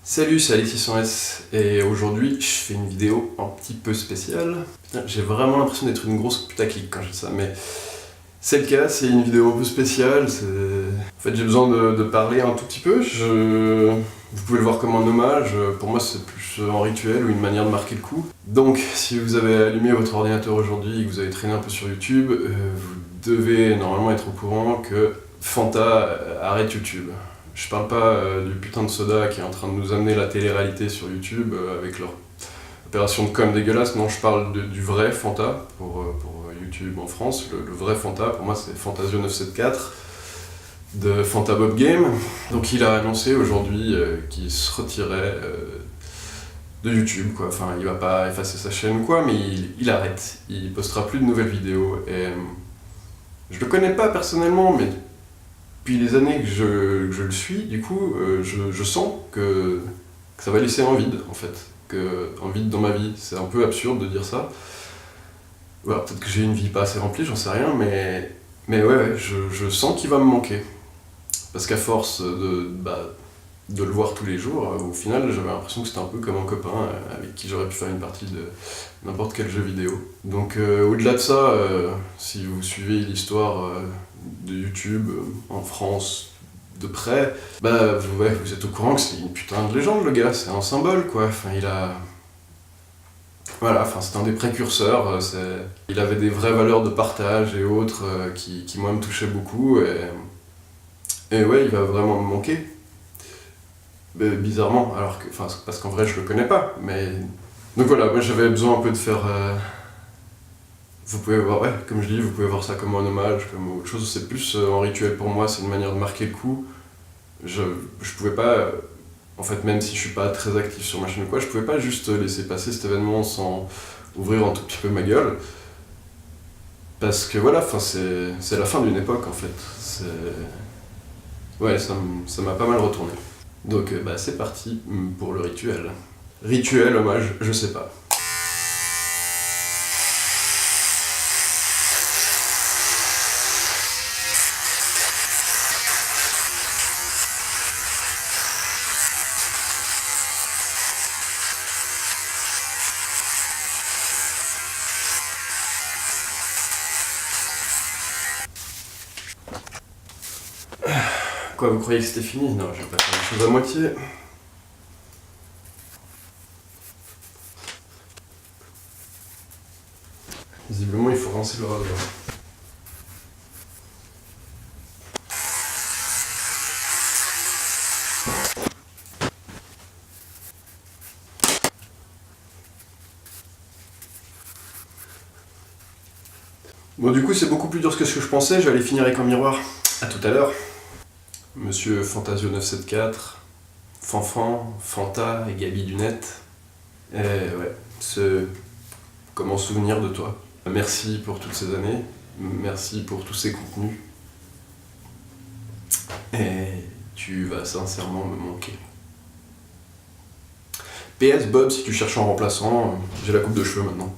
Salut, c'est Alexis1S et aujourd'hui je fais une vidéo un petit peu spéciale. Putain, j'ai vraiment l'impression d'être une grosse putaclic quand je dis ça, mais c'est le cas, c'est une vidéo un peu spéciale. En fait, j'ai besoin de parler un tout petit peu. Vous pouvez le voir comme un hommage, pour moi c'est plus un rituel ou une manière de marquer le coup. Donc, si vous avez allumé votre ordinateur aujourd'hui et que vous avez traîné un peu sur YouTube, vous devez normalement être au courant que Fanta arrête YouTube. Je parle pas du putain de soda qui est en train de nous amener la télé-réalité sur YouTube avec leur opération de com dégueulasse. Non, je parle du vrai Fanta pour YouTube en France. Le vrai Fanta, pour moi, c'est Fantasio974 de Fanta Bob Game. Donc il a annoncé aujourd'hui qu'il se retirait de YouTube, quoi. Enfin, il va pas effacer sa chaîne ou quoi, mais il arrête. Il postera plus de nouvelles vidéos. Et je le connais pas personnellement, mais depuis les années que je le suis, du coup, je sens que ça va laisser un vide, en fait. Un vide dans ma vie. C'est un peu absurde de dire ça. Voilà, peut-être que j'ai une vie pas assez remplie, j'en sais rien, mais ouais, je sens qu'il va me manquer. Parce qu'à force de le voir tous les jours, au final, j'avais l'impression que c'était un peu comme un copain avec qui j'aurais pu faire une partie de n'importe quel jeu vidéo. Donc au-delà de ça, si vous suivez l'histoire de YouTube en France de près, vous êtes au courant que c'est une putain de légende, le gars, c'est un symbole, quoi. Enfin, voilà, c'est un des précurseurs, il avait des vraies valeurs de partage et autres qui moi me touchaient beaucoup, et ouais, il va vraiment me manquer. Mais bizarrement, parce qu'en vrai je le connais pas, mais... Donc voilà, moi j'avais besoin un peu de faire... Vous pouvez voir, ouais, comme je dis, vous pouvez voir ça comme un hommage, comme autre chose, c'est plus un rituel pour moi, c'est une manière de marquer le coup. Je pouvais pas... En fait, même si je suis pas très actif sur ma chaîne ou quoi, je pouvais pas juste laisser passer cet événement sans ouvrir un tout petit peu ma gueule. Parce que voilà, c'est la fin d'une époque en fait. Ouais, ça m'a pas mal retourné. Donc c'est parti pour le rituel. Rituel, hommage, je sais pas. Quoi, vous croyez que c'était fini? Non, je vais pas faire les choses à moitié. Visiblement, il faut rincer le rasoir. Bon, du coup, c'est beaucoup plus dur que ce que je pensais. Je vais aller finir avec un miroir. A tout à l'heure. Monsieur Fantasio974, Fanfan, Fanta et Gabi du net. Et ouais, c'est comme un souvenir de toi. Merci pour toutes ces années, merci pour tous ces contenus. Et tu vas sincèrement me manquer. PS Bob, si tu cherches un remplaçant, j'ai la coupe de cheveux maintenant.